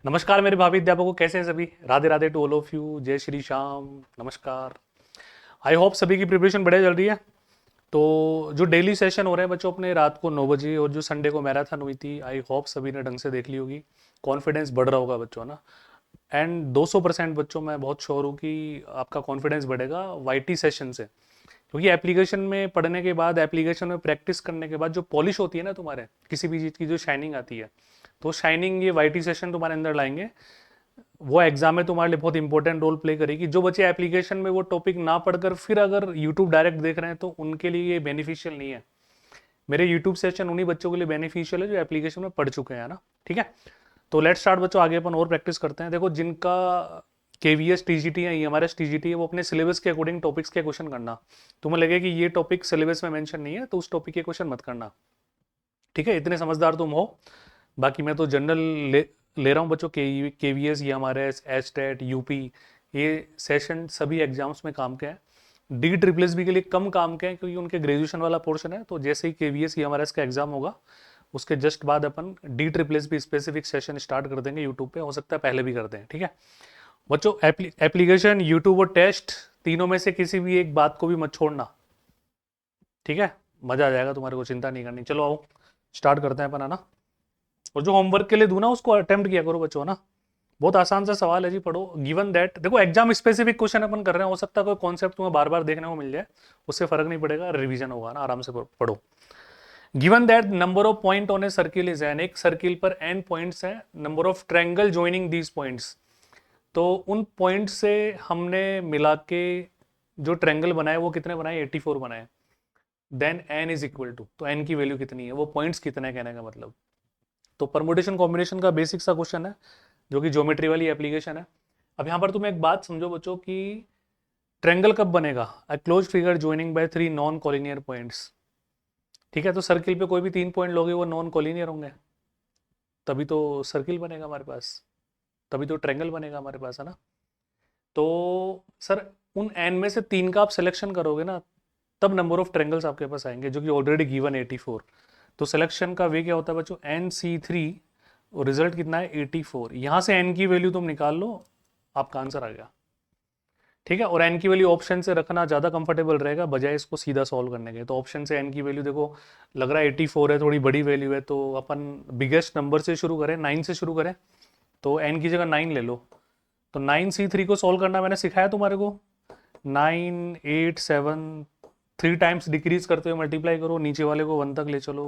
नमस्कार मेरे भावी अध्यापकों, कैसे हैं सभी। Radhe Radhe to all of you, जय श्री श्याम, नमस्कार। आई होप सभी की प्रिपरेशन बढ़िया चल रही है। तो जो डेली सेशन हो रहे हैं बच्चों अपने रात को 9 बजे, और जो संडे को मैराथन हुई थी, आई होप सभी ने ढंग से देख ली होगी। कॉन्फिडेंस बढ़ रहा होगा बच्चों ना। एंड 200% बच्चों, मैं बहुत श्योर हूँ कि आपका कॉन्फिडेंस बढ़ेगा वाईटी सेशन से। क्योंकि एप्लीकेशन में पढ़ने के बाद, एप्लीकेशन में प्रैक्टिस करने के बाद जो पॉलिश होती है ना तुम्हारे किसी भी चीज़ की, जो शाइनिंग आती है, तो शाइनिंग ये वाईटी सेशन तुम्हारे अंदर लाएंगे। वो एग्जाम में तुम्हारे लिए बहुत इंपॉर्टेंट रोल प्ले करेगी। जो बच्चे एप्लीकेशन में वो टॉपिक ना पढ़कर फिर अगर यूट्यूब डायरेक्ट देख रहे हैं तो उनके लिए ये बेनिफिशियल नहीं है। मेरे यूट्यूब सेशन उन्हीं बच्चों के लिए बेनिफिशियल है जो एप्लीकेशन में पढ़ चुके हैं ना। ठीक है, तो लेट स्टार्ट बच्चों, आगे अपन और प्रैक्टिस करते हैं। देखो, जिनका केवीएस टीजीटी है, ईएमआरएस टीजीटी है, वो अपने सिलेबस के अकॉर्डिंग टॉपिक्स के क्वेश्चन करना। तुम्हें लगे कि ये टॉपिक सिलेबस में मेंशन नहीं है तो उस टॉपिक के क्वेश्चन मत करना। ठीक है, इतने समझदार तुम हो। बाकी मैं तो जनरल ले रहा हूँ बच्चों। केवीएस, ईएमआरएस, एचटेट, यूपी, ये सेशन सभी एग्जाम्स में काम के हैं। डी ट्रिपल एस बी के लिए कम काम के हैं क्योंकि उनके ग्रेजुएशन वाला पोर्शन है। तो जैसे ही केवीएस ईएमआरएस का एग्जाम होगा उसके जस्ट बाद अपन D triple S B specific session start कर देंगे यूट्यूब पे। हो सकता है पहले भी कर दें। ठीक है बच्चों, एप्लीकेशन, यूट्यूब और टेस्ट, तीनों में से किसी भी एक बात को भी मत छोड़ना। ठीक है, मजा आ जाएगा तुम्हारे को, चिंता नहीं करनी। चलो आओ स्टार्ट करते हैं अपन, है ना। और जो होमवर्क के लिए दूं ना उसको अटेम्प्ट किया करो बच्चों, ना। बहुत आसान सा सवाल है जी, पढ़ो। गिवन दैट, देखो एग्जाम स्पेसिफिक क्वेश्चन अपन कर रहे हैं, हो सकता है कोई कॉन्सेप्ट तुम्हें बार बार देखने को मिल जाए, उससे फर्क नहीं पड़ेगा, रिवीजन होगा ना, आराम से पढ़ो। Given that number of point on a circle is an, एक सर्किल पर एन पॉइंट्स हैं, number of triangle joining these points, तो उन पॉइंट से हमने मिला के जो ट्रायंगल बनाए वो कितने बनाए, 84 बनाए। Then n is equal to, तो एन की वैल्यू कितनी है, वो पॉइंट्स कितने हैं कहने का मतलब। तो परमुटेशन कॉम्बिनेशन का बेसिक सा क्वेश्चन है जो कि ज्योमेट्री वाली एप्लीकेशन है। अब यहाँ पर तुम एक बात समझो बच्चों कि ट्रेंगल कब बनेगा, a closed figure joining by 3 non collinear points. ठीक है, तो सर्किल पे कोई भी 3 पॉइंट लोगे वो नॉन कॉलिनियर होंगे, तभी तो सर्किल बनेगा हमारे पास, तभी तो ट्रेंगल बनेगा हमारे पास, है ना। तो सर, उन एन में से 3 का आप सिलेक्शन करोगे ना, तब नंबर ऑफ ट्रेंगल्स आपके पास आएंगे, जो कि ऑलरेडी गिवन 84। तो सिलेक्शन का वे क्या होता है बच्चों, NC3, और रिजल्ट कितना है 84। यहां से एन की वैल्यू तुम निकाल लो, आपका आंसर आ गया। ठीक है, और एन की वैल्यू ऑप्शन से रखना ज़्यादा कंफर्टेबल रहेगा बजाय इसको सीधा सॉल्व करने के। तो ऑप्शन से एन की वैल्यू देखो, लग रहा है 84 है, थोड़ी बड़ी वैल्यू है, तो अपन बिगेस्ट नंबर से शुरू करें, 9 से शुरू करें। तो एन की जगह 9 ले लो। तो 9C3 को सॉल्व करना मैंने सिखाया तुम्हारे को। 9, 8, 7, 3 टाइम्स डिक्रीज करते हुए मल्टीप्लाई करो, नीचे वाले को 1 तक ले चलो,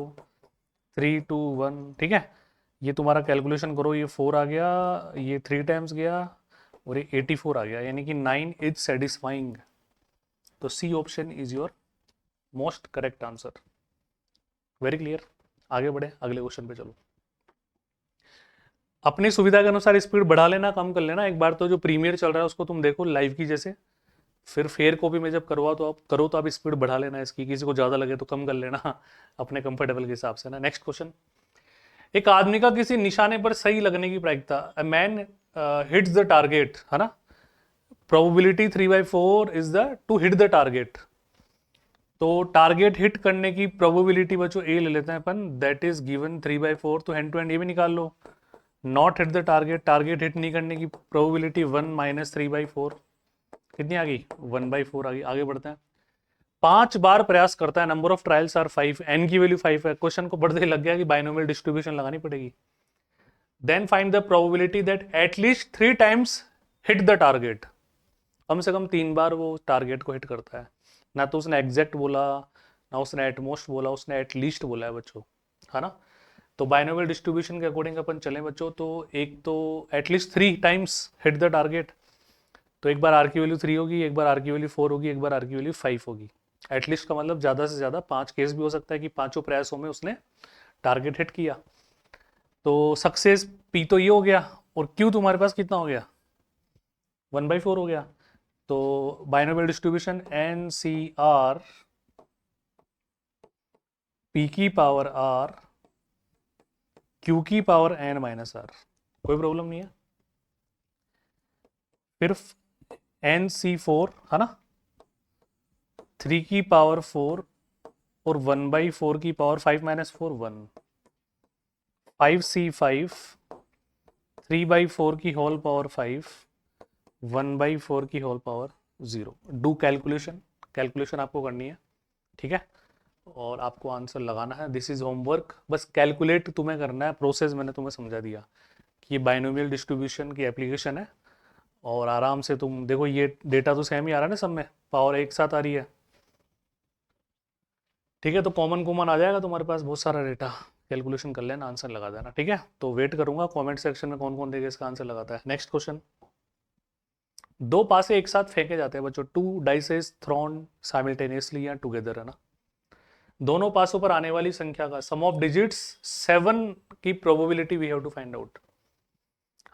3, 2, 1। ठीक है, ये तुम्हारा कैलकुलेशन करो, ये 4 आ गया, ये 3 टाइम्स गया, और ये 84 आ गया, यानी कि 9 इज सेटिस्फाइंग। तो C option is your most correct answer. Very clear. आगे बढ़े, अगले क्वेश्चन पे चलो। अपनी सुविधा के अनुसार स्पीड बढ़ा लेना, कम कर लेना। एक बार तो जो प्रीमियर चल रहा है उसको तुम देखो लाइव की जैसे, फिर फेयर कॉपी में जब करवा तो आप करो तो आप स्पीड बढ़ा लेना इसकी, किसी को ज्यादा लगे तो कम कर लेना अपने कंफर्टेबल के हिसाब से ना। Next question. एक आदमी का किसी निशाने पर सही लगने की प्रायिकता, a man hits the target, है ना। Probability 3/4 is the two hit the target. तो टारगेट हिट करने की प्रोबेबिलिटी बच्चों ए ले लेते हैं अपन, दैट इज गिवन 3/4। तो हैंड टू हैंड ये भी निकाल लो। Not hit the target, target hit नहीं करने की प्रोबेबिलिटी 1 - 3/4, कितनी आ गई, 1/4 आ गई। आगे बढ़ते हैं। 5 बार प्रयास करता है, number of trials are 5, n की वैल्यू 5 है। क्वेश्चन को पढ़ते ही लग गया कि बाइनोमियल डिस्ट्रीब्यूशन लगानी पड़ेगी। Then find the probability that at least 3 times hit the target, कम से कम 3 बार वो टारगेट को हिट करता है। ना तो उसने एग्जैक्ट बोला, ना उसने एटमोस्ट बोला, उसने एटलीस्ट बोला है बच्चों, है ना। तो बाइनोमियल डिस्ट्रीब्यूशन के अकॉर्डिंग अपन चले बच्चों, तो एक तो at least 3 times hit the target, तो एक बार आर की वैल्यू 3 होगी, एक बार आर की वैल्यू 4 होगी, एक बार आर की वैल्यू 5 होगी। एटलीस्ट का मतलब ज्यादा से ज्यादा 5 केस भी हो सकता है कि पांचों प्रयासों में उसने टारगेट हिट किया। तो सक्सेस पी तो ये हो गया, और क्यू तुम्हारे पास कितना हो गया, 1/4 हो गया। तो बाइनोमियल डिस्ट्रीब्यूशन NCR, P की पावर R, Q की पावर N - R, कोई प्रॉब्लम नहीं है। फिर NC4, है ना, 3 की पावर 4, और 1/4 की पावर 5 - 4, 1। 5C5, 3/4 की होल पावर 5, 1/4 की whole power 0। Do calculation, calculation आपको करनी है, ठीक है, और आपको आंसर लगाना है। दिस इज होमवर्क, बस कैलकुलेट तुम्हें करना है, प्रोसेस मैंने तुम्हें समझा दिया कि ये बाइनोमियल डिस्ट्रीब्यूशन की एप्लीकेशन है, और आराम से तुम देखो ये डेटा तो सेम ही आ रहा है ना सब में, पावर एक साथ आ रही है, ठीक है, तो कॉमन कॉमन आ जाएगा तुम्हारे पास बहुत सारा डेटा, कैलकुलेशन कर लेना, आंसर लगा देना, ठीक है। तो वेट करूंगा कमेंट सेक्शन में कौन कौन देगा इसका आंसर लगाता है। नेक्स्ट क्वेश्चन, दो पासे एक साथ फेंके जाते हैं बच्चों, टू डाइसेस थ्रोन साइमल्टेनियसली या टुगेदर, है ना। दोनों पासों पर आने वाली संख्या का सम ऑफ डिजिट्स 7 की probability we have to find out,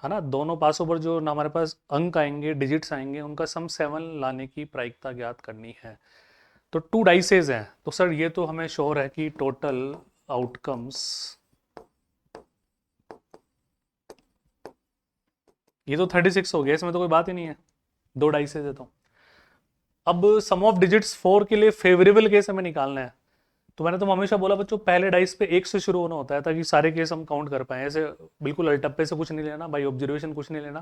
है ना। दोनों पासों पर जो हमारे पास अंक आएंगे, डिजिट्स आएंगे, उनका सम 7 लाने की प्रायिकता ज्ञात करनी है। तो टू डाइसेज हैं, तो सर ये तो हमें श्योर है कि टोटल आउटकम्स, ये तो 36 हो गया, इसमें तो कोई बात ही नहीं है, दो डाइसेज है तो। अब सम ऑफ डिजिट्स 4 के लिए फेवरेबल केस हमें निकालना है, तो मैंने तो हमेशा बोला बच्चों पहले डाइस पे 1 से शुरू होना होता है, ताकि सारे केस हम काउंट कर पाए। ऐसे बिल्कुल अल्टप्पे से कुछ नहीं लेना भाई, ऑब्जर्वेशन कुछ नहीं लेना,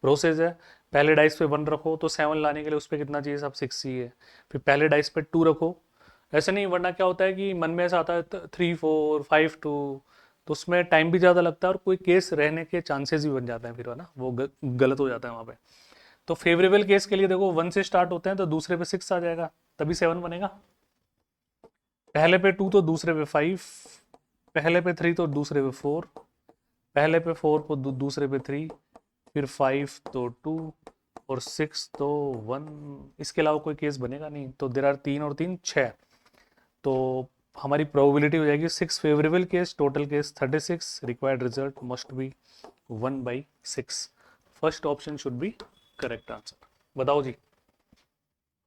प्रोसेस है। पहले डाइस पे 1 रखो तो 7 लाने के लिए उस पर कितना चाहिए, सब 6 चाहिए। फिर पहले डाइस पे 2 रखो, ऐसे नहीं, वरना क्या होता है कि मन में ऐसा आता है 3 4 5 2, तो उसमें टाइम भी ज़्यादा लगता है और कोई केस रहने के चांसेस भी बन जाते हैं फिर, है ना, वो गलत हो जाता है वहाँ पे। तो फेवरेबल केस के लिए देखो 1 से स्टार्ट होते हैं, तो दूसरे पे 6 आ जाएगा, तभी 7 बनेगा। पहले पे 2 तो दूसरे पे 5, पहले पे 3 तो दूसरे पे 4, पहले पे 4 तो दूसरे पे 3, फिर 5 तो 2 और 6 तो 1। इसके अलावा कोई केस बनेगा नहीं, तो देर आर 3 और 3 6, तो हमारी प्रोबेबिलिटी हो जाएगी 6 favourable case, total case 36, required result must B 1/6। First option should be correct answer. बताओ जी,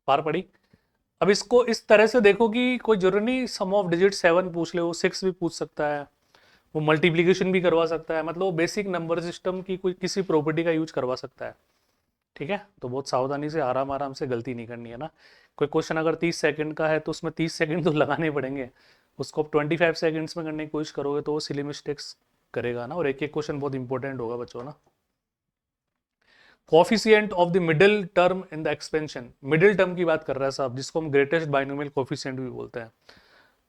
पार पड़ी। अब इसको इस तरह से देखो कि कोई जरूरी नहीं सम ऑफ डिजिट 7 पूछ ले, वो 6 भी पूछ सकता है, वो मल्टीप्लीकेशन भी करवा सकता है, मतलब वो बेसिक नंबर सिस्टम की कोई किसी प्रॉपर्टी का यूज करवा सकता है, ठीक है। तो बहुत सावधानी से आराम आराम से, गलती नहीं करनी है ना। कोई क्वेश्चन अगर 30 सेकंड का है तो उसमें 30 सेकंड तो लगाने पड़ेंगे, उसको आप 25 सेकंड्स में करने की कोशिश करोगे तो वो सिली मिस्टेक्स करेगा ना, और एक एक क्वेश्चन बहुत इंपॉर्टेंट होगा बच्चों ना। Coefficient of the middle term in the expansion, middle term की बात कर रहा है साहब, जिसको हम ग्रेटेस्ट बाइनोमियल कोफिशिएंट भी बोलते हैं।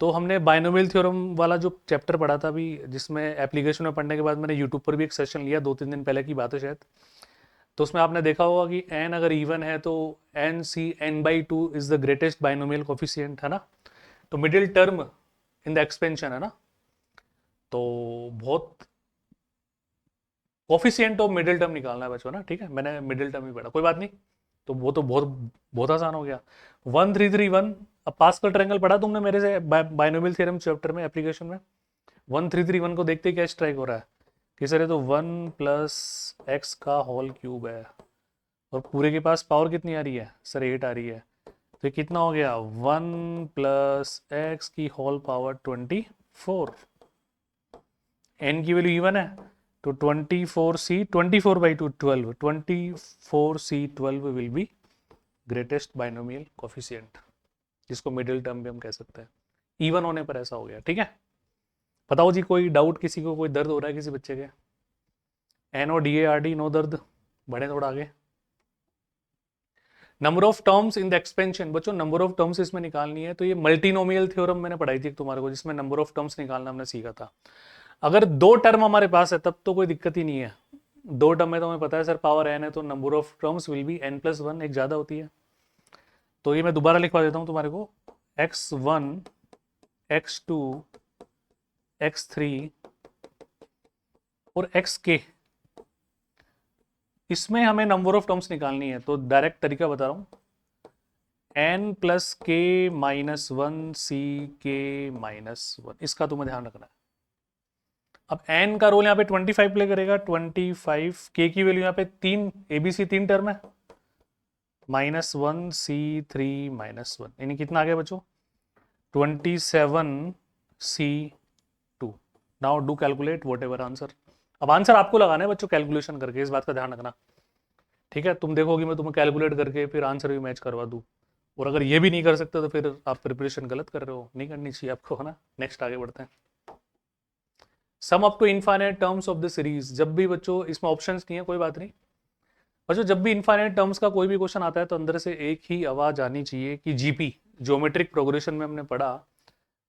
तो हमने बाइनोमियल थ्योरम वाला जो चैप्टर पढ़ा था अभी, जिसमें एप्लीकेशन में पढ़ने के बाद मैंने यूट्यूब पर भी एक सेशन लिया, 2-3 दिन पहले की बात है शायद, तो उसमें आपने देखा होगा कि n अगर इवन है तो n/n/2 is the greatest binomial coefficient, है ना। तो middle term in the expansion, है ना, तो बहुत कोफिशिएंट ऑफ मिडिल टर्म निकालना है बच्चों ना, ठीक है, मैंने मिडिल टर्म ही पढ़ा, कोई बात नहीं। तो वो तो बहुत बहुत आसान हो गया। 1 3 3 1, अब पास्कल ट्रायंगल पढ़ा तुमने मेरे से बाइनोमियल थ्योरम चैप्टर में, एप्लीकेशन में। 1 3 3 1 को देखते ही क्या स्ट्राइक हो रहा है कि सर ये तो 1 + x का होल क्यूब है, और पूरे के पास पावर कितनी आ रही है सर, 8 आ रही है, तो ये कितना हो गया, 1 + x की होल पावर 24, n की वैल्यू इवन है, तो 24c 24/2 12, 24c12 will be greatest binomial coefficient, जिसको मिडिल टर्म भी हम कह सकते हैं, इवन होने पर ऐसा हो गया, ठीक है। बताओ जी, कोई डाउट किसी को, कोई दर्द हो रहा है किसी बच्चे के, NODARD नो दर्द, बढ़े थोड़ा आगे। Number of terms in the expansion, बच्चों नंबर ऑफ टर्म्स इसमें निकालनी है, तो ये मल्टीनोमियल थ्योरम मैंने पढ़ाई थी तुम्हारे को, जिसमें नंबर ऑफ टर्म्स निकालना हमने सीखा था। अगर 2 टर्म हमारे पास है तब तो कोई दिक्कत ही नहीं है, 2 टर्म में तो हमें पता है सर पावर n है, तो number of terms will be n+1, एक ज़्यादा होती है। तो ये मैं दोबारा लिखवा देता हूँ तुम्हारे को, x1 x2 x3 और xk, इसमें हमें नंबर ऑफ टर्म्स निकालनी है, तो डायरेक्ट तरीका बता रहा हूँ, n+k-1 ck-1, इसका तुम्हें ध्यान रखना है। अब n का रोल यहाँ पे 25 प्ले करेगा, 25, k की वैल्यू यहाँ पे 3, ABC 3 टर्म है, -1 c3 -1, यानी कितना आ गया बच्चों, 27c2। Now do calculate what ever answer. अब आंसर आपको लगाना है बच्चों कैलकुलेशन करके, इस बात का ध्यान रखना, ठीक है। तुम देखोगे मैं तुम्हें कैलकुलेट करके फिर आंसर भी मैच करवा दूँ, और अगर ये भी नहीं कर सकते तो फिर आप प्रिपरेशन गलत कर रहे हो, नहीं करनी चाहिए आपको, है ना। नेक्स्ट आगे बढ़ते हैं। Sum up to infinite terms of the series. जब भी बच्चों इसमें ऑप्शंस नहीं है, कोई बात नहीं बच्चों, जब भी इनफाइनाइट टर्म्स का कोई भी क्वेश्चन आता है तो अंदर से एक ही आवाज आनी चाहिए कि जीपी, ज्योमेट्रिक प्रोग्रेशन में हमने पढ़ा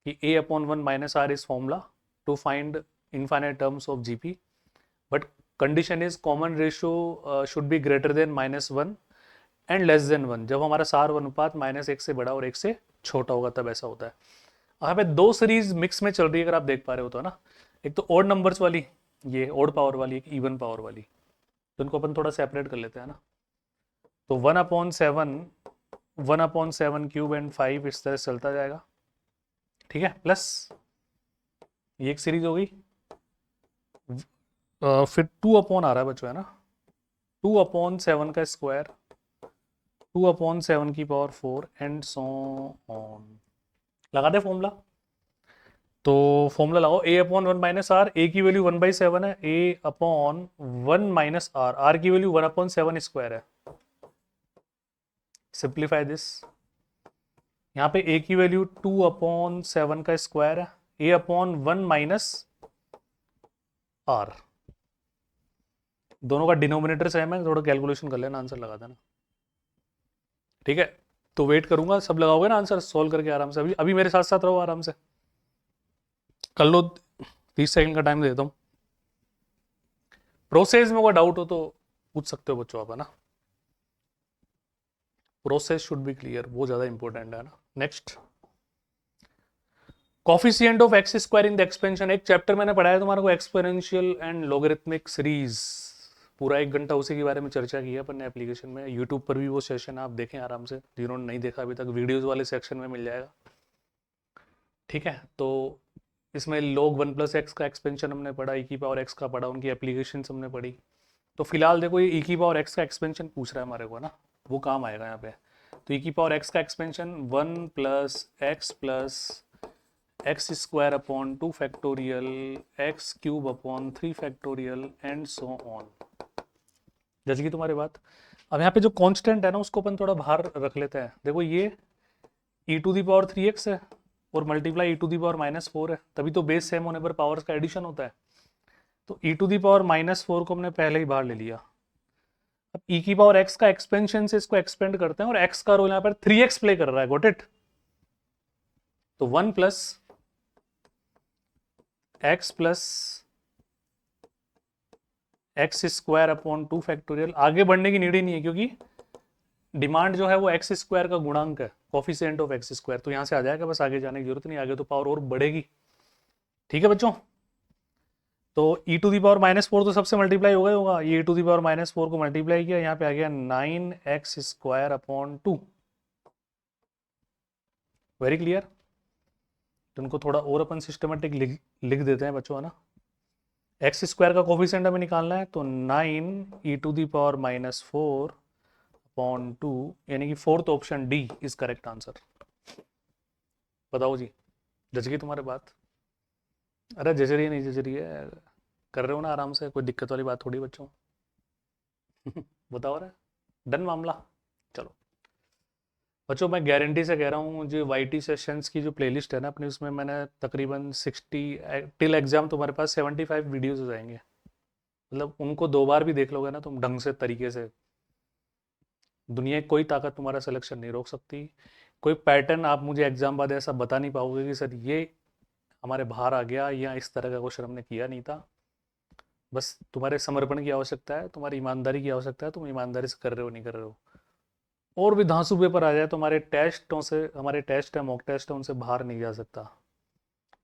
कि a upon 1 minus r is formula to find infinite terms of GP, but condition is common ratio should be greater than -1 and less than 1। जब हमारा सार अनुपात -1 से बड़ा और 1 से छोटा होगा तब ऐसा होता है। यहाँ पे दो सीरीज मिक्स में चल रही है, अगर आप देख पा रहे हो तो, है ना। एक तो ओड नंबर्स वाली, ये ओड पावर वाली, एक इवन पावर वाली, तो इनको अपन थोड़ा सेपरेट कर लेते हैं ना। तो 1/7 क्यूब एंड 5 इस तरह से चलता जाएगा, ठीक है। प्लस ये एक सीरीज हो गई, फिर 2 आ रहा है बच्चों, है ना। 2/7 का स्क्वायर, 2/7 की पावर 4 एंड सो ऑन। लगा दे फॉर्मूला। तो फॉर्मूला लगाओ, a upon 1 minus r, a की वैल्यू 1/7 है, a upon 1 minus r, r की वैल्यू 1/7 स्क्वायर है। सिंप्लीफाई दिस, यहाँ पे a की वैल्यू 2/7 का स्क्वायर है, a अपॉन 1 माइनस आर, दोनों का डिनोमिनेटर सेम है, थोड़ा कैलकुलेशन कर लेना, आंसर लगा देना, ठीक है। तो वेट करूंगा, सब लगाओगे ना आंसर, सोल्व करके आराम से, अभी अभी मेरे साथ साथ रहो, आराम से कर लो, 30 सेकंड का टाइम देता हूँ। प्रोसेस में कोई डाउट हो तो पूछ सकते हो बच्चों आप, है ना। प्रोसेस शुड बी क्लियर, वो ज्यादा इंपॉर्टेंट है ना। Next, coefficient of x square in the expansion. एक चैप्टर मैंने पढ़ाया तुम्हारे को, एक्सपोनेंशियल एंड लॉगरिथमिक सीरीज, पूरा 1 घंटा उसी के बारे में चर्चा की है अपन ने एप्लीकेशन में। यूट्यूब पर भी वो सेशन आप देखें आराम से, जिन्होंने नहीं देखा अभी तक, वीडियोस वाले सेक्शन में मिल जाएगा, ठीक है। तो इसमें log 1 प्लस एक्स का एक्सपेंशन हमने पढ़ा, e की पावर एक्स का पढ़ा, उनकी एप्लीकेशन हमने पढ़ी। तो फिलहाल देखो, ये e की पावर एक्स का एक्सपेंशन पूछ रहा है हमारे को, ना, वो काम आएगा यहाँ पे। तो e की पावर एक्स का expansion 1 plus x square upon 2 factorial, x cube upon 3 factorial and so on. जज की तुम्हारी बात। अब यहाँ पे जो कांस्टेंट है ना, उसको अपन थोड़ा बाहर रख लेते हैं। देखो ये e to the power 3x है और multiply e to the power -4 है, तभी तो बेस सेम होने पर पावर्स का एडिशन होता है। तो e टू दी पावर -4 को हमने पहले ही बाहर ले लिया। अब e की पावर x का एक्सपेंशन से इसको एक्सपेंड करते हैं, और x का रोल यहाँ पर 3x प्ले कर रहा है, गॉट इट। तो 1 plus x square upon 2 factorial. आगे बढ़ने की नीड ही नहीं है, क्योंकि डिमांड जो है वो एक्स स्क्वायर का गुणांक है, कोफिशिएंट ऑफ एक्स स्क्वायर, तो यहां से आ जाएगा, बस आगे जाने की जरूरत नहीं, आगे तो पावर और बढ़ेगी, ठीक है बच्चों। तो e टू दी पावर -4 तो सबसे मल्टीप्लाई हो गया होगा, ये e टू दी पावर -4 को मल्टीप्लाई किया, यहाँ पे आ गया 9x square upon 2। Very clear. तो उनको थोड़ा और अपन सिस्टमेटिक लिख देते हैं बच्चों, है ना। एक्स स्क्वायर का कोफिशिएंट हमें निकालना है, तो 9 e to the power -4 upon 2, यानी कि fourth option D is correct answer. बताओ जी, जज गई तुम्हारी बात। अरे जज रही है, नहीं जज रही है, कर रहे हो ना आराम से, कोई दिक्कत वाली बात थोड़ी बच्चों। बताओ रहे, डन मामला। चलो बच्चों, मैं गारंटी से कह रहा हूँ, जो वाईटी सेशंस की जो प्लेलिस्ट है ना अपनी, उसमें मैंने तकरीबन 60 टिल एग्जाम तुम्हारे पास 75 वीडियोस हो जाएंगे। मतलब उनको 2 बार भी देख लोगे ना तुम ढंग से, तरीके से, दुनिया की कोई ताकत तुम्हारा सिलेक्शन नहीं रोक सकती। कोई पैटर्न आप मुझे एग्जाम बाद ऐसा बता नहीं पाओगे कि सर ये हमारे बाहर आ गया, या इस तरह का क्वेश्चन हमने किया नहीं था। बस तुम्हारे समर्पण की आवश्यकता है, तुम्हारी ईमानदारी की आवश्यकता है, तुम ईमानदारी से कर रहे हो नहीं कर रहे हो। और भी धांसू पेपर आ जाए तो हमारे टेस्टों से, हमारे टेस्ट है, मॉक टेस्ट है, उनसे बाहर नहीं जा सकता।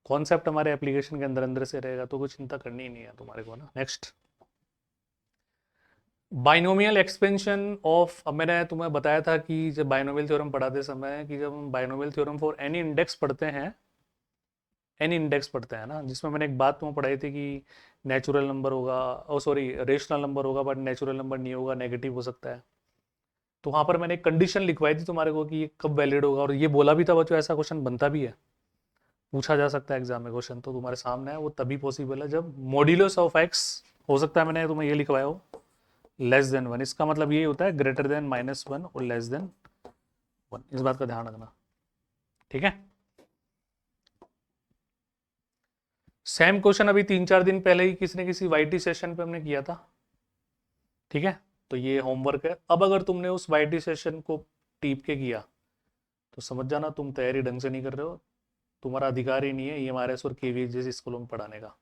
कॉन्सेप्ट हमारे एप्लीकेशन के अंदर अंदर से रहेगा, तो कुछ चिंता करनी ही नहीं है तुम्हारे को ना। Next, binomial expansion of. अब मैंने तुम्हें बताया था कि जब बाइनोमियल थ्योरम पढ़ाते समय, कि जब हम binomial theorem for any index पढ़ते हैं, एनी इंडेक्स पढ़ते हैं ना, जिसमें मैंने एक बात तुम्हें पढ़ाई थी कि नेचुरल नंबर होगा, ओ सॉरी रेशनल नंबर होगा, बट नेचुरल नंबर नहीं होगा, नेगेटिव हो सकता है। तो वहां पर मैंने एक कंडीशन लिखवाई थी तुम्हारे को कि ये कब वैलिड होगा, और ये बोला भी था बच्चों, ऐसा क्वेश्चन बनता भी है, पूछा जा सकता है एग्जाम में क्वेश्चन, तो तुम्हारे सामने है, वो तभी पॉसिबल है जब मॉड्यूलस ऑफ एक्स, हो सकता है मैंने तुम्हें ये लिखवाया हो, लेस देन 1। इसका मतलब ये होता है ग्रेटर देन -1 और लेस देन 1, इस बात का ध्यान रखना, ठीक है। सेम क्वेश्चन अभी 3-4 दिन पहले ही किसी ने किसी वाईटी सेशन पे हमने किया था, ठीक है। तो ये होमवर्क है। अब अगर तुमने उस वाईटी सेशन को टीप के किया तो समझ जाना तुम तैयारी ढंग से नहीं कर रहे हो, तुम्हारा अधिकार ही नहीं है EMRS और KVH जैसी स्कूलों में पढ़ाने का।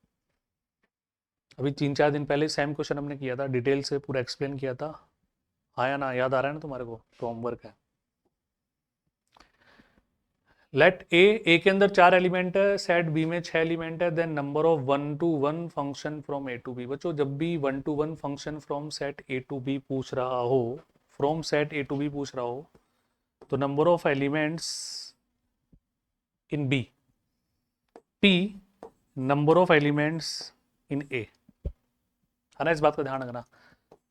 अभी 3-4 दिन पहले सेम क्वेश्चन हमने किया था, डिटेल से पूरा एक्सप्लेन किया था। हाँ या ना, याद आ रहा है ना तुम्हारे को? तो होमवर्क है। लेट ए के अंदर 4 एलिमेंट है, सेट बी में 6 एलिमेंट है, then number of 1 to 1 function from A to B. बच्चों जब भी 1 to 1 function from set A to B पूछ रहा हो, from set A to B पूछ रहा हो, तो number of elements in B, P number of elements in A, है ना, इस बात का ध्यान रखना।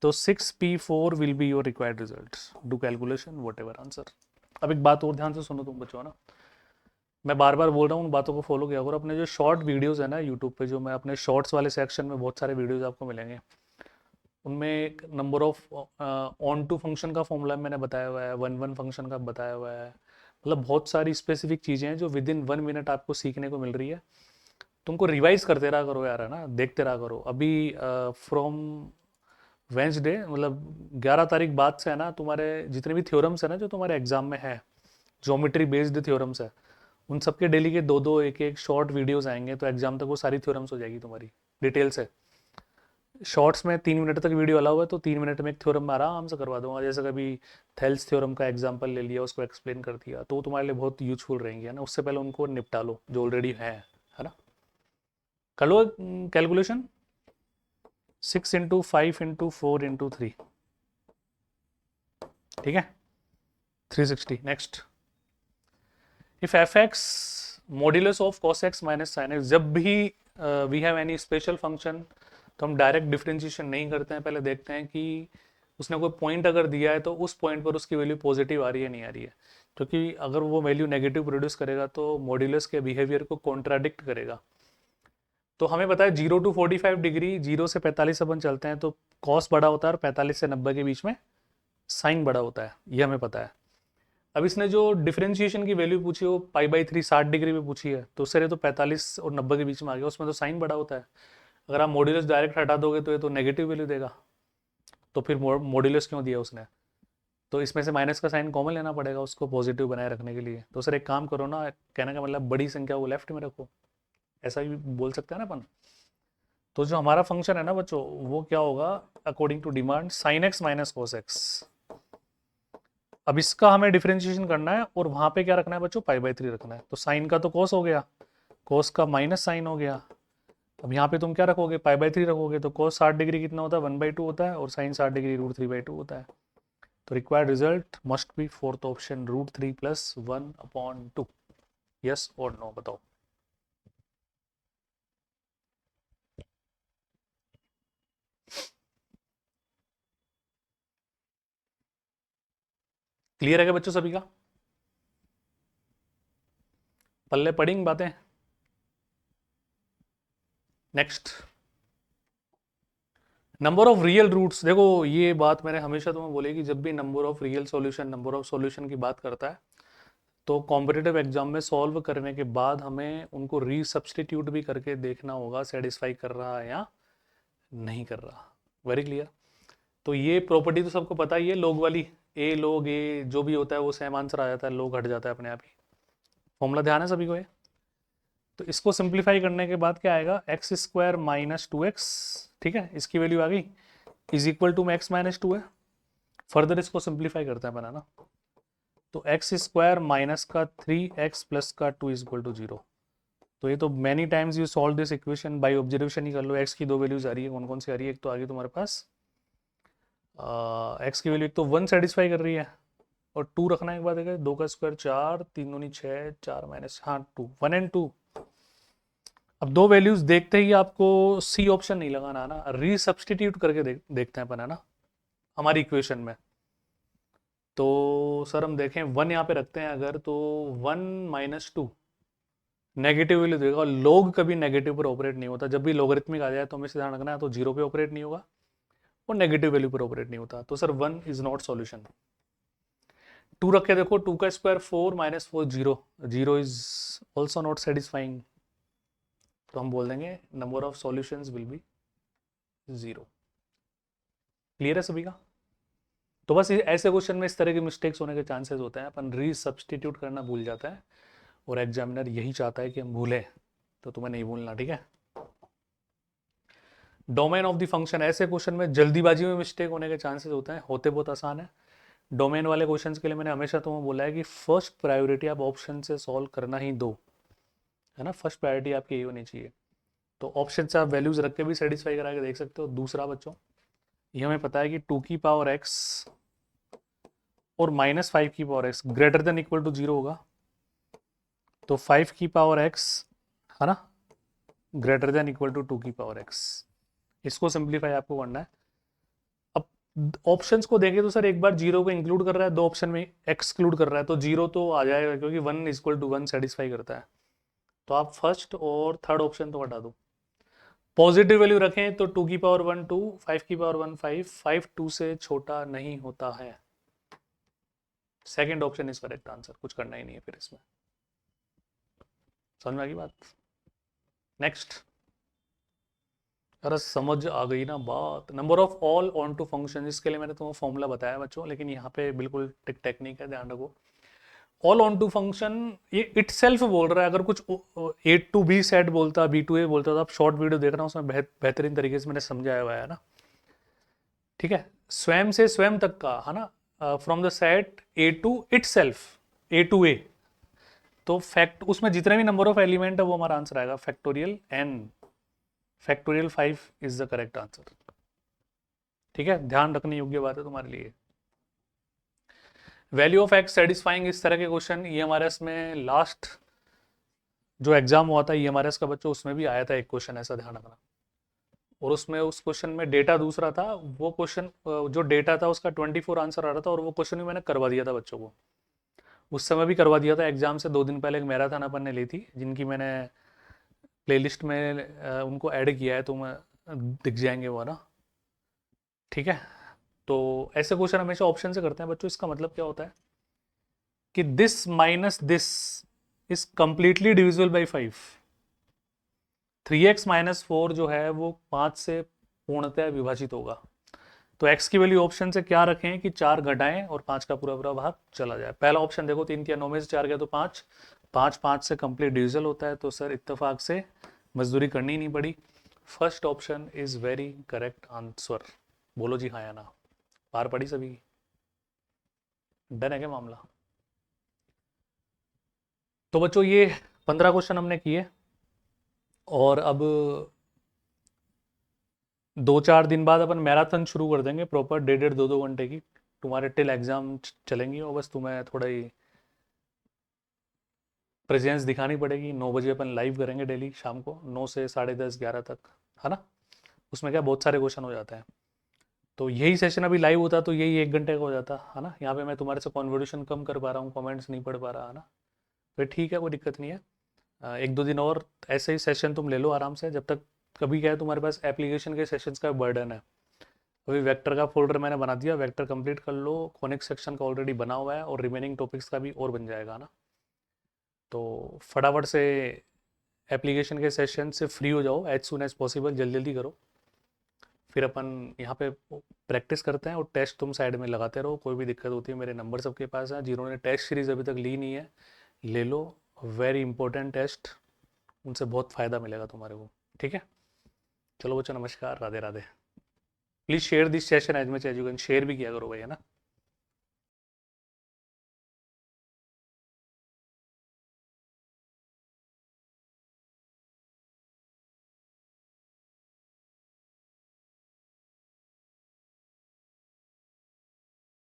तो 6p4 will be your required result, do calculation whatever answer. अब एक बात और ध्यान से सुनो तुम बच्चों, ना मैं बार बार बोल रहा हूँ, उन बातों को फॉलो किया करो। अपने जो शॉर्ट वीडियोस है ना यूट्यूब पे, जो मैं अपने शॉर्ट्स वाले सेक्शन में बहुत सारे वीडियोस आपको मिलेंगे, उनमें एक number of onto function का फॉर्मूला मैंने बताया हुआ है, 1 1 फंक्शन का बताया हुआ है। मतलब बहुत सारी स्पेसिफिक चीज़ें हैं जो विद इन 1 मिनट आपको सीखने को मिल रही है। तुमको रिवाइज करते रहा करो यार, है ना, देखते रहा करो। अभी फ्रॉम वेंसडे, मतलब 11 तारीख बाद से, है ना, तुम्हारे जितने भी थ्योरम्स है ना जो तुम्हारे एग्जाम में है, ज्योमेट्री बेस्ड थ्योरम्स है, उन सबके डेली के 2 2 1 1 शॉर्ट वीडियोस आएंगे, तो एग्जाम तक वो सारी थ्योरम्स हो जाएगी तुम्हारी डिटेल से। शॉर्ट्स में 3 मिनट तक वीडियो अलाउ है, तो 3 मिनट में एक थ्योरम में आराम से करवा दूंगा। जैसे कभी थेल्स थ्योरम का एग्जांपल ले लिया, उसको एक्सप्लेन कर दिया, तो वो तुम्हारे लिए बहुत यूजफुल रहेंगे, है ना। उससे पहले उनको निपटा लो जो ऑलरेडी है ना। कर लो कैलकुलेशन। 6 × 5 × 4 × 3, ठीक है, 360। Next, if f x modulus of cos x minus sine x, जब भी we have any special function, तो हम डायरेक्ट डिफरेंशिएशन नहीं करते हैं, पहले देखते हैं कि उसने कोई पॉइंट अगर दिया है तो उस पॉइंट पर उसकी वैल्यू पॉजिटिव आ रही है नहीं आ रही है। क्योंकि अगर वो वैल्यू नेगेटिव प्रोड्यूस करेगा तो मॉड्यूलस के बिहेवियर को कॉन्ट्राडिक्ट करेगा। तो हमें पता है 0 to 45 डिग्री, 0 से 45 अपन चलते हैं तो कॉस बड़ा होता है, और 45 से 90 के बीच में साइन बड़ा होता है, ये हमें पता है। अब इसने जो डिफरेंशिएशन की वैल्यू पूछी है वो π/3 60 डिग्री में पूछी है, तो उससे तो 45 और 90 के बीच में आ गया, उसमें तो साइन बड़ा होता है। अगर आप मॉड्यूलस डायरेक्ट हटा दोगे तो ये तो नेगेटिव वैल्यू देगा, तो फिर मॉड्यूलस क्यों दिया उसने? तो इसमें से माइनस का साइन कॉमन लेना पड़ेगा उसको पॉजिटिव बनाए रखने के लिए। तो सर एक काम करो ना, कहने का मतलब बड़ी संख्या को लेफ्ट में रखो, ऐसा भी बोल सकते हैं ना अपन। तो जो हमारा फंक्शन है ना बच्चों, वो क्या होगा according to demand, sine x minus cos x. अब इसका हमें डिफरेंशिएशन करना है, और वहां पे क्या रखना है बच्चों, π/3 रखना है। तो साइन का तो कोस हो गया, कोस का माइनस साइन हो गया। अब यहाँ पे तुम क्या रखोगे, π/3 रखोगे, तो कोस 60 डिग्री कितना होता है, 1/2 होता है, और साइन 60 डिग्री √3/2 होता है। तो required result must be fourth option, √3 + 1/2। Yes और नो, बताओ। क्लियर है क्या बच्चों सभी का? पल्ले पड़ेंगी बातें? Next, number of real roots. देखो ये बात मैंने हमेशा तुम्हें बोली कि जब भी number of real solution, number of solution की बात करता है, तो कॉम्पिटिटिव एग्जाम में सॉल्व करने के बाद हमें उनको रीसब्स्टिट्यूट भी करके देखना होगा सेटिस्फाई कर रहा है या नहीं कर रहा। Very clear. तो ये प्रॉपर्टी तो सबको पता ही है, लोग वाली, ए लोग ए जो भी होता है वो सेम आंसर आ जाता है, लोग हट जाता है अपने आप ही। फॉर्मूला ध्यान है सभी को ये? तो इसको सिंप्लीफाई करने के बाद क्या आएगा, x² - 2x, ठीक है, इसकी वैल्यू आ गई, इज इक्वल टू में x - 2 है। फर्दर इसको सिंप्लीफाई करते हैं अपन, है ना। तो x² माइनस का 3x प्लस का 2 इज इक्वल टू 0। तो ये तो many times you solve this equation by observation ही कर लो। x की 2 वैल्यूज आ रही है, कौन कौन सी आ रही है, एक तो आ गई तुम्हारे पास x की वैल्यू, एक तो 1 सेटिस्फाई कर रही है, और 2 रखना एक बात है, 2 का स्क्वायर 4, 3 दूनी 6, 4 माइनस, हाँ 2, 1 और 2। अब दो वैल्यूज देखते ही आपको सी ऑप्शन नहीं लगाना है ना, रीसब्स्टिट्यूट करके देखते हैं अपन, है ना, हमारी इक्वेशन में। तो सर हम देखें 1 यहाँ पे रखते हैं अगर, तो 1 - 2 नेगेटिव वैल्यू देगा। लोग कभी नेगेटिव पर ऑपरेट नहीं होता, जब भी लोगरिथमिक आ जाए तो हमें ध्यान रखना है, तो 0 पे ऑपरेट नहीं होगा और नेगेटिव वैल्यू पर ऑपरेट नहीं होता। तो सर 1 इज नॉट सॉल्यूशन। 2 रख के देखो, 2 का square 4 - 4 0, 0 is also not satisfying. तो हम बोल देंगे number of solutions will be 0। Clear है सभी का? तो बस ऐसे क्वेश्चन में इस तरह के मिस्टेक्स होने के चांसेस होते हैं, अपन री सब्सटीट्यूट करना भूल जाता है और एग्जामिनर यही चाहता है कि हम भूलें, तो तुम्हें नहीं भूलना, ठीक है। डोमेन ऑफ द फंक्शन, ऐसे क्वेश्चन में जल्दीबाजी में मिस्टेक होने के चांसेस होते हैं, होते बहुत आसान है। डोमेन वाले क्वेश्चंस के लिए मैंने हमेशा तुम्हें बोला है कि फर्स्ट प्रायोरिटी आप ऑप्शन से सॉल्व करना ही दो, है ना, फर्स्ट प्रायोरिटी आपकी यही होनी चाहिए। तो ऑप्शन से आप वैल्यूज रख के भी सेटिस्फाई करा के देख सकते हो। दूसरा बच्चों, ये हमें पता है कि 2 की पावर x और -5 की power x greater than equal to 0 होगा, तो 5 की पावर x, है ना, ग्रेटर देन इक्वल टू 2 की पावर x। इसको सिंप्लीफाई आपको करना है। अब ऑप्शंस को देखें तो सर एक बार जीरो को इंक्लूड कर रहा है, दो ऑप्शन में एक्सक्लूड कर रहा है, तो जीरो तो आ जाएगा क्योंकि 1 इक्वल टू 1 सेटिस्फाई करता है। तो आप फर्स्ट और थर्ड ऑप्शन तो हटा दो। पॉजिटिव वैल्यू रखें तो 2 की पावर 1 2, 5 की पावर 1 5, 5 2 से छोटा नहीं होता है। Second option is correct answer, कुछ करना ही नहीं है फिर इसमें। समझ में आ गई बात? नेक्स्ट। अरे समझ आ गई ना बात। Number of all onto function, इसके लिए मैंने तुम्हें फॉर्मूला बताया बच्चों, लेकिन यहाँ पे बिल्कुल टेक्निक है, ध्यान रखो। ऑल ऑन टू फंक्शन ये इट सेल्फ बोल रहा है। अगर कुछ ए टू बी सेट बोलता, बी टू ए बोलता, तो आप शॉर्ट वीडियो देख रहा हूँ, उसमें बेहतरीन तरीके से मैंने समझाया हुआ है ना, ठीक है। स्वयं से स्वयं तक का, है ना, from the set A to itself, A to A, तो फैक्ट उसमें जितने भी नंबर ऑफ एलिमेंट है वो हमारा आंसर आएगा factorial n, factorial 5 is the correct answer, ठीक है। ध्यान रखने योग्य बात है तुम्हारे लिए। वैल्यू ऑफ एक्स सेटिस्फाइंग, इस तरह के क्वेश्चन ये हमारे इसमें लास्ट जो एग्जाम हुआ था EMRS का बच्चों, उसमें भी आया था एक क्वेश्चन ऐसा, ध्यान रखना। और उसमें उस क्वेश्चन में डेटा दूसरा था, वो क्वेश्चन जो डेटा था उसका 24 आंसर आ रहा था, और वो क्वेश्चन भी मैंने करवा दिया था बच्चों को, उस समय भी करवा दिया था। एग्जाम से 2 दिन पहले एक मैराथन अपन ने ली थी, जिनकी मैंने प्लेलिस्ट में उनको ऐड किया है, तो मैं दिख जाएंगे वो ना, ठीक है। तो ऐसे क्वेश्चन हमेशा ऑप्शन से करते हैं बच्चों। इसका मतलब क्या होता है कि this minus this is completely divisible by 5। 3x minus 4 जो है वो 5 से पूर्णतः विभाजित होगा। तो x की वैल्यू ऑप्शन से क्या रखें कि 4 घटाएं और 5 का पूरा पूरा भाग चला जाए। पहला ऑप्शन देखो, 3 या 9 में से 4 गया तो 5, 5 5 से कंप्लीट डिविजल होता है, तो सर इत्तेफाक से मजदूरी करनी नहीं पड़ी। First option is very correct answer. बोलो जी हाँ या ना। पार पड़ी सभी की? डन है क्या मामला? तो बच्चों ये 15 क्वेश्चन हमने किए, और अब 2-4 दिन बाद अपन मैराथन शुरू कर देंगे प्रॉपर, 1.5-2 घंटे की तुम्हारे टिल एग्जाम चलेंगी। और बस तुम्हें थोड़ा ही प्रेजेंस दिखानी पड़ेगी। 9 बजे अपन लाइव करेंगे डेली शाम को, 9 से 10:30 11 तक, है ना। उसमें क्या बहुत सारे क्वेश्चन हो जाते हैं। तो यही सेशन अभी लाइव होता तो यही 1 घंटे का हो जाता, है ना। यहाँ पे मैं तुम्हारे से कॉन्वर्सेशन कम कर पा रहा हूँ, कमेंट्स नहीं पढ़ पा रहा, है ना। फिर ठीक है, कोई दिक्कत नहीं है। 1-2 दिन और ऐसे ही सेशन तुम ले लो आराम से, जब तक कभी क्या है तुम्हारे पास एप्लीकेशन के सेशंस का बर्डन है। अभी वेक्टर का फोल्डर मैंने बना दिया, वेक्टर कंप्लीट कर लो, कोनिक सेक्शन का ऑलरेडी बना हुआ है, और रिमेनिंग टॉपिक्स का भी और बन जाएगा ना। तो फटाफट से एप्लीकेशन के सेशन से फ्री हो जाओ एज सुन एज पॉसिबल, जल्दी जल्दी करो। फिर अपन यहाँ पे प्रैक्टिस करते हैं, और टेस्ट तुम साइड में लगाते रहो। कोई भी दिक्कत होती है मेरे नंबर सबके पास है। जिन्होंने टेस्ट सीरीज अभी तक ली नहीं है, ले लो, वेरी इंपॉर्टेंट टेस्ट, उनसे बहुत फ़ायदा मिलेगा तुम्हारे को, ठीक है। चलो बच्चों, नमस्कार, Radhe Radhe. Please share this session as much as you can, share भी किया करो भाई, है ना।